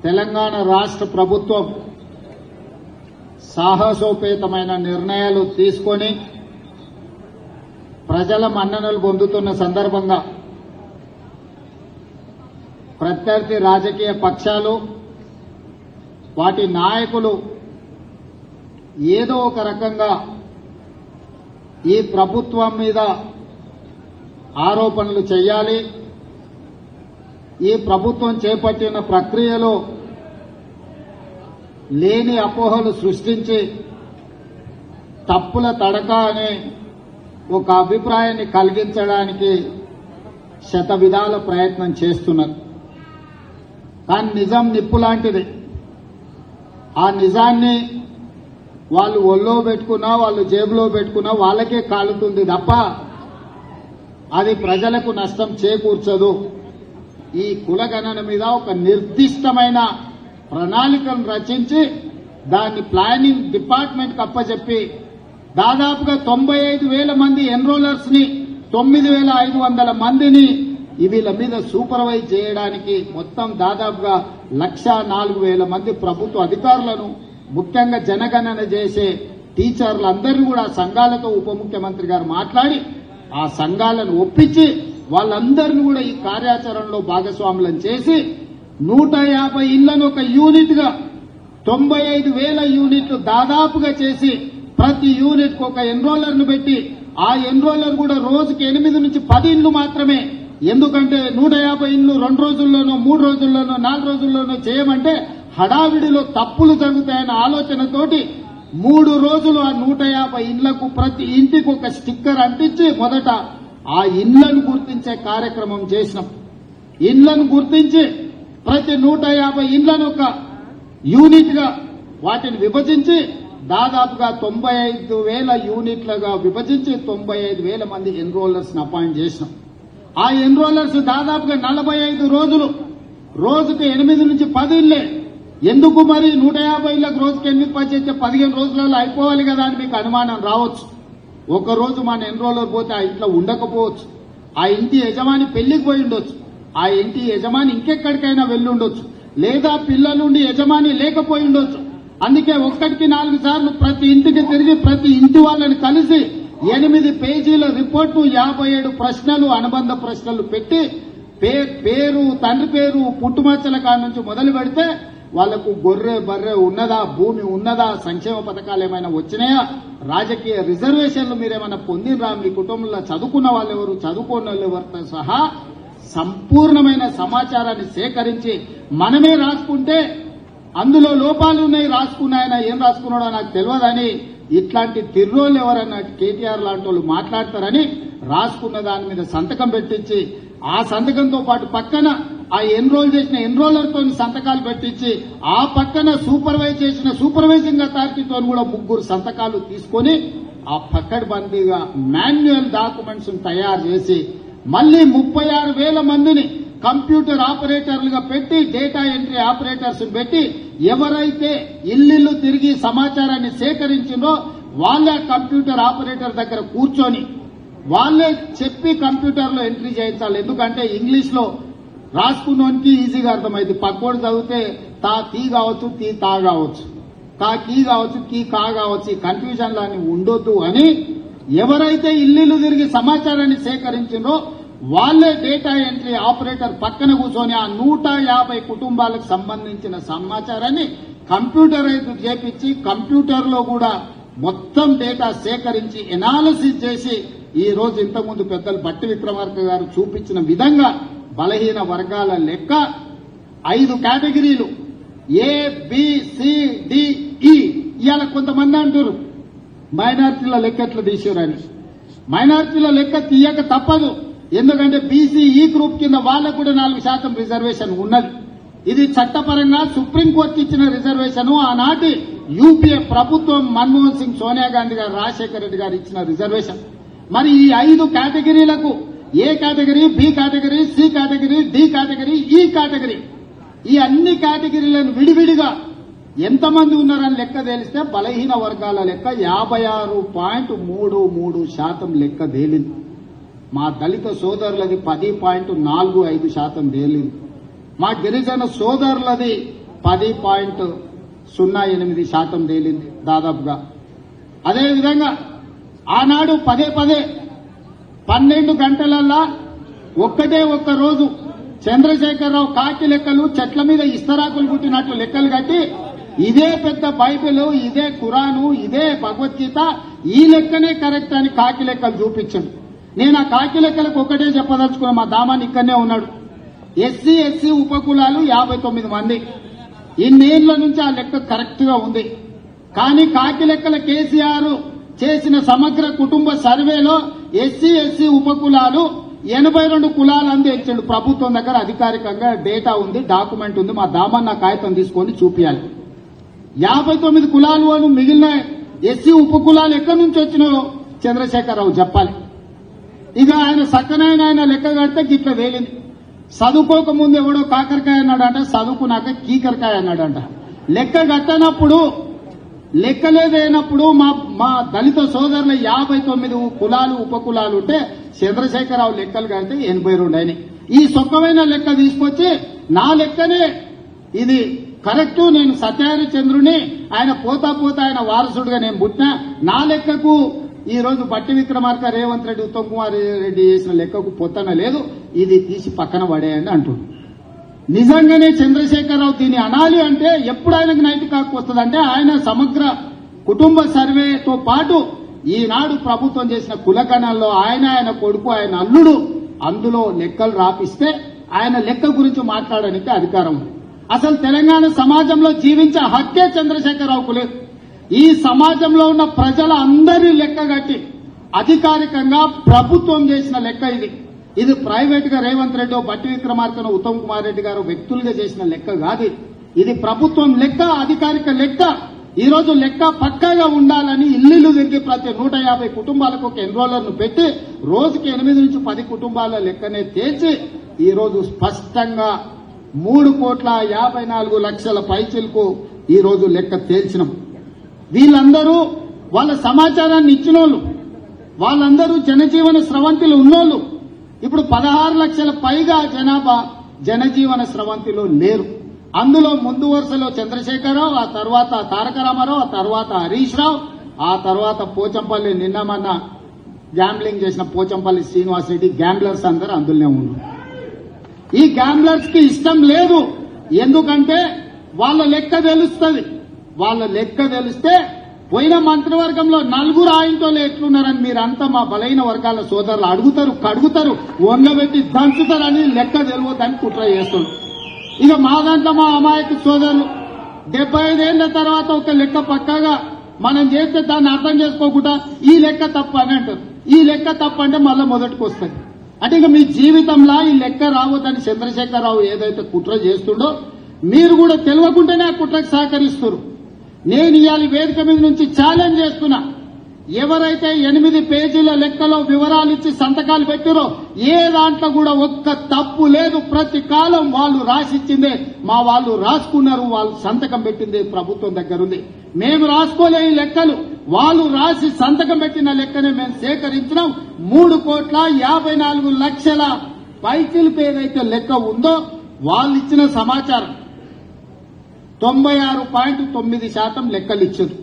తెలంగాణ రాష్ట్ర ప్రభుత్వం సాహసోపేతమైన నిర్ణయాలు తీసుకొని ప్రజల మన్ననలు పొందుతున్న సందర్భంగా ప్రత్యర్థి రాజకీయ పక్షాలు వాటి నాయకులు ఏదో ఒక రకంగా ఈ ప్రభుత్వం మీద ఆరోపణలు చేయాలి, ఈ ప్రభుత్వం చేపట్టిన ప్రక్రియలో లేని అపోహలు సృష్టించి తప్పుల తడక అనే ఒక అభిప్రాయాన్ని కలిగించడానికి శతవిధాల ప్రయత్నం చేస్తున్నారు. కానీ నిజం నిప్పు లాంటిది. ఆ నిజాన్ని వాళ్ళు ఒళ్ళో పెట్టుకున్నా వాళ్ళు జేబులో పెట్టుకున్నా వాళ్ళకే కాలుతుంది తప్ప అది ప్రజలకు నష్టం చేకూర్చదు. ఈ కులగణన మీద ఒక నిర్దిష్టమైన ప్రణాళికను రచించి దాన్ని ప్లానింగ్ డిపార్ట్మెంట్ కి అప్పచెప్పి దాదాపుగా 95,000 మంది ఎన్రోలర్స్ ని 9,500 మందిని వీళ్ళ మీద సూపర్వైజ్ చేయడానికి మొత్తం దాదాపుగా 104,000 మంది ప్రభుత్వ అధికారులను ముఖ్యంగా జనగణన చేసే టీచర్లందరినీ కూడా సంఘాలతో ఉప ముఖ్యమంత్రి గారు మాట్లాడి ఆ సంఘాలను ఒప్పించి వాళ్ళందరినీ కూడా ఈ కార్యాచరణలో భాగస్వాములను చేసి 150 ఇళ్లను ఒక యూనిట్ గా 95,000 యూనిట్లు దాదాపుగా చేసి ప్రతి యూనిట్ కు ఒక ఎన్రోలర్ ను పెట్టి ఆ ఎన్రోలర్ కూడా రోజుకి 8 నుంచి 10 ఇళ్లు మాత్రమే. ఎందుకంటే 150 ఇళ్లు 2 రోజుల్లోనో 3 రోజుల్లోనో 4 రోజుల్లోనో చేయమంటే హడావిడిలో తప్పులు జరుగుతాయన్న ఆలోచనతోటి 3 రోజులు ఆ 150 ఇళ్లకు ప్రతి ఇంటికి ఒక స్టిక్కర్ అంటించి మొదట ఆ ఇళ్లను గుర్తించే కార్యక్రమం చేసినాం. ఇళ్లను గుర్తించి ప్రతి 150 ఇళ్లను ఒక యూనిట్ గా వాటిని విభజించి దాదాపుగా 95,000 యూనిట్లుగా విభజించి 95,000 మంది ఎన్రోలర్స్ ని అపాయింట్ చేసినాం. ఆ ఎన్రోలర్స్ దాదాపుగా 45 రోజులు రోజుకు 8 నుంచి 10 ఇళ్లే. ఎందుకు మరి 150 ఇళ్లకు రోజుకి 8 10 చేస్తే 15 రోజులలో అయిపోవాలి కదా అని మీకు అనుమానం రావచ్చు. ఒక రోజు మన ఎన్రోలర్ పోతే ఆ ఇంట్లో ఉండకపోవచ్చు, ఆ ఇంటి యజమాని పెళ్లికి పోయి ఉండొచ్చు, ఆ ఇంటి యజమాని ఇంకెక్కడికైనా వెళ్లి ఉండొచ్చు, లేదా పిల్లలుండి యజమాని లేకపోయి ఉండొచ్చు. అందుకే 1కి 4 సార్లు ప్రతి ఇంటికి తిరిగి ప్రతి ఇంటి వాళ్ళని కలిసి 8 పేజీల రిపోర్టు 57 ప్రశ్నలు అనుబంధ ప్రశ్నలు పెట్టి పేరు తండ్రి పేరు పుట్టుమచ్చల కాడ నుంచి మొదలు పెడితే వాళ్లకు గొర్రె బర్రె ఉన్నదా, భూమి ఉన్నదా, సంక్షేమ పథకాలు ఏమైనా వచ్చినాయా, రాజకీయ రిజర్వేషన్లు మీరేమైనా పొందినరా, మీ కుటుంబంలో చదువుకున్న వాళ్ళెవరు చదువుకున్న వాళ్ళెవరితో సహా సంపూర్ణమైన సమాచారాన్ని సేకరించి మనమే రాసుకుంటే అందులో లోపాలు ఉన్నాయి, రాసుకున్నాయన ఏం రాసుకున్నాడో నాకు తెలియదని ఇట్లాంటి తిర్రోలు ఎవరన్నా కేటీఆర్ లాంటి వాళ్ళు మాట్లాడతారని రాసుకున్న దాని మీద సంతకం పెట్టించి ఆ సంతకంతో పాటు పక్కన ఆ ఎన్రోల్ చేసిన ఎన్రోలర్తో సంతకాలు పెట్టించి ఆ పక్కన సూపర్వైజ్ చేసిన సూపర్వైజింగ్ అథారిటీతో కూడా 3 సంతకాలు తీసుకుని ఆ పక్కడబందీగా మాన్యువల్ డాక్యుమెంట్స్ తయారు చేసి మళ్లీ 36,000 మందిని కంప్యూటర్ ఆపరేటర్లుగా పెట్టి డేటా ఎంట్రీ ఆపరేటర్స్ పెట్టి ఎవరైతే ఇల్లు తిరిగి సమాచారాన్ని సేకరించిందో వాళ్ళే కంప్యూటర్ ఆపరేటర్ దగ్గర కూర్చొని వాళ్ళే చెప్పి కంప్యూటర్లో ఎంట్రీ చేయించాలి. ఎందుకంటే ఇంగ్లీష్ లో రాసుకున్నోనికి ఈజీగా అర్థమైంది. పక్కోడు చదివితే తా తీ కావచ్చు, తీ తా కావచ్చు, కా కీ కావచ్చు, కీ కా కావచ్చు. ఈ కన్ఫ్యూజన్లు అని ఉండొద్దు అని ఎవరైతే ఇల్లు తిరిగి సమాచారాన్ని సేకరించిందో వాళ్లే డేటా ఎంట్రీ ఆపరేటర్ పక్కన కూర్చొని ఆ 150 కుటుంబాలకు సంబంధించిన సమాచారాన్ని కంప్యూటరైజ్ చేపించి కంప్యూటర్లో కూడా మొత్తం డేటా సేకరించి ఎనాలిసిస్ చేసి ఈ రోజు ఇంతకుముందు పెద్దలు బట్టి విక్రమార్క గారు చూపించిన విధంగా బలహీన వర్గాల లెక్క 5 కేటగిరీలు ఏ బి సి డి ఈ. ఇవాళ కొంతమంది అంటారు మైనారిటీల లెక్క ఎట్లా తీసారని. మైనారిటీల లెక్క తీయక తప్పదు. ఎందుకంటే బీసీ ఈ గ్రూప్ కింద వాళ్ళకు కూడా 4% రిజర్వేషన్ ఉన్నది. ఇది చట్టపరంగా సుప్రీంకోర్టు ఇచ్చిన రిజర్వేషన్. ఆనాటి యూపీఏ ప్రభుత్వం మన్మోహన్ సింగ్, సోనియా గాంధీ గారు, రాజశేఖర రెడ్డి గారు ఇచ్చిన రిజర్వేషన్. మరి ఈ 5 కేటగిరీలకు A category, B category, C category, D category, E category, ఈ అన్ని కేటగిరీలను విడివిడిగా ఎంతమంది ఉన్నారని లెక్క తేలిస్తే బలహీన వర్గాల లెక్క 56.33% లెక్క తేలింది. మా దళిత సోదరులది 10.45% తేలింది. మా గిరిజన సోదరులది 10.08% తేలింది దాదాపుగా. అదేవిధంగా ఆనాడు పదే 12 గంటలల్లా ఒక్క రోజు చంద్రశేఖరరావు కాకి లెక్కలు చెట్ల మీద ఇస్తరాకులు పుట్టినట్లు లెక్కలు కట్టి ఇదే పెద్ద బైబిల్, ఇదే ఖురాను, ఇదే భగవద్గీత, ఈ లెక్కనే కరెక్ట్ అని కాకి లెక్కలు చూపించాడు. నేను ఆ కాకి లెక్కలకు ఒక్కటే చెప్పదలుచుకున్నా. మా దామాన్ని ఇక్కడనే ఉన్నాడు. ఎస్సీ ఉపకులాలు 59 మంది. ఇన్నేళ్ల నుంచి ఆ లెక్క కరెక్ట్ గా ఉంది. కానీ కాకి లెక్కల కేసీఆర్ చేసిన సమగ్ర కుటుంబ సర్వేలో ఎస్సీ ఉపకులాలు 82 కులాలు అందే ఇచ్చాడు. ప్రభుత్వం దగ్గర అధికారికంగా డేటా ఉంది, డాక్యుమెంట్ ఉంది. మా దామన్న కాగితం తీసుకొని చూపించాలి. 59 కులాలు అని మిగిలిన ఎస్సీ ఉపకులాలు ఎక్కడి నుంచి వచ్చినాయో చంద్రశేఖరరావు చెప్పాలి. ఇక ఆయన సక్కనైన ఆయన లెక్క కడితే గిట్ల తేలింది. చదువుకోకముందు ఎవడో కాకరకాయ అన్నాడంట, చదువుకున్నాక కీకరకాయ అన్నాడంట. లెక్క కట్టనప్పుడు లెక్కలేదైనప్పుడు మా దళిత సోదరుల 59 కులాలు ఉపకులాలు ఉంటే చంద్రశేఖరరావు లెక్కలు కడితే 82 అయినాయి. ఈ సొక్కమైన లెక్క తీసుకొచ్చి నా లెక్కనే ఇది కరెక్టు, నేను సత్యహరిచంద్రుని, ఆయన పోతా ఆయన వారసుడుగా నేను పుట్టినా, నా లెక్కకు ఈ రోజు బట్టి విక్రమార్క, రేవంత్ రెడ్డి, ఉత్తమ్ కుమార్ రెడ్డి చేసిన లెక్కకు పొత్తన లేదు, ఇది తీసి పక్కన పడేయండి అంటుంది. నిజంగానే చంద్రశేఖరరావు దీన్ని అనాలి అంటే ఎప్పుడు ఆయనకు నైతిక హక్కు వస్తుందంటే ఆయన సమగ్ర కుటుంబ సర్వేతో పాటు ఈనాడు ప్రభుత్వం చేసిన కులగణంలో ఆయన కొడుకు, ఆయన అల్లుడు అందులో లెక్కలు రాపిస్తే ఆయన లెక్క గురించి మాట్లాడడానికి అధికారం ఉంది. అసలు తెలంగాణ సమాజంలో జీవించే హక్కే చంద్రశేఖరరావుకు లేదు. ఈ సమాజంలో ఉన్న ప్రజల అందరి లెక్క కట్టి అధికారికంగా ప్రభుత్వం చేసిన లెక్క ఇది ప్రైవేట్ గా రేవంత్ రెడ్డి, బట్టి విక్రమార్కను, ఉత్తమ్ కుమార్ రెడ్డి గారు వ్యక్తులుగా చేసిన లెక్క కాదు. ఇది ప్రభుత్వం లెక్క, అధికారిక లెక్క. ఈ రోజు లెక్క పక్కాగా ఉండాలని ఇల్లు తిరిగి ప్రతి 150 కుటుంబాలకు ఒక ఎన్రోలర్ను పెట్టి రోజుకి 8 నుంచి 10 కుటుంబాల లెక్కనే తేల్చి ఈ రోజు స్పష్టంగా 3,54,00,000 పైచిలకు ఈ రోజు లెక్క తేల్చినాం. వీళ్ళందరూ వాళ్ళ సమాచారాన్ని ఇచ్చినోళ్ళు, వాళ్ళందరూ జనజీవన స్రవంతిలో ఉన్నోళ్ళు. ఇప్పుడు 16 లక్షల పైగా జనాభా జనజీవన స్రవంతిలో లేరు. అందులో ముందు వరుసలో చంద్రశేఖరరావు, ఆ తర్వాత తారక రామారావు, ఆ తర్వాత హరీష్ రావు, ఆ తర్వాత పోచంపల్లి, నిన్నమన్న గ్యాంబ్లింగ్ చేసిన పోచంపల్లి శ్రీనివాస్ రెడ్డి, గ్యాంబ్లర్స్ అందరూ అందులోనే ఉన్నారు. ఈ గ్యాంబ్లర్స్ కి ఇష్టం లేదు. ఎందుకంటే వాళ్ళ లెక్క తెలుస్తుంది. వాళ్ళ లెక్క తెలిస్తే పోయిన మంత్రివర్గంలో 4 ఆయనతోనే ఎట్లున్నారని మీరంతా మా బలైన వర్గాల సోదరులు అడుగుతారు, కడుగుతారు, వంగబెట్టి దంచుతారని లెక్క తెలియదని కుట్ర చేస్తున్నారు. ఇక మా దాంట్లో మా అమాయక సోదరులు 75 ఏళ్ల తర్వాత ఒక లెక్క పక్కాగా మనం చేస్తే దాన్ని అర్థం చేసుకోకుండా ఈ లెక్క తప్పు అని అంటారు. ఈ లెక్క తప్పు అంటే మళ్ళా మొదటికి వస్తుంది. అంటే ఇక మీ జీవితంలో ఈ లెక్క రావద్దని చంద్రశేఖరరావు ఏదైతే కుట్ర చేస్తుండో మీరు కూడా తెలియకుండానే ఆ కుట్రకు సహకరిస్తారు. నేను ఇవాళ వేదిక మీద నుంచి ఛాలెంజ్ చేస్తున్నా. ఎవరైతే 8 పేజీల లెక్కలో వివరాలు ఇచ్చి సంతకాలు పెట్టారో ఏ దాంట్లో కూడా ఒక్క తప్పు లేదు. ప్రతి కాలం వాళ్ళు రాసిచ్చిందే మా వాళ్ళు రాసుకున్నారు, వాళ్ళు సంతకం పెట్టింది ప్రభుత్వం దగ్గర ఉంది. మేము రాసుకోలే ఈ లెక్కలు, వాళ్ళు రాసి సంతకం పెట్టిన లెక్కనే మేము సేకరించినాం. 3,54,00,000 పైచిలకు ఏదైతే లెక్క ఉందో వాళ్ళు ఇచ్చిన సమాచారం 96.9% లెక్కలు ఇచ్చారు.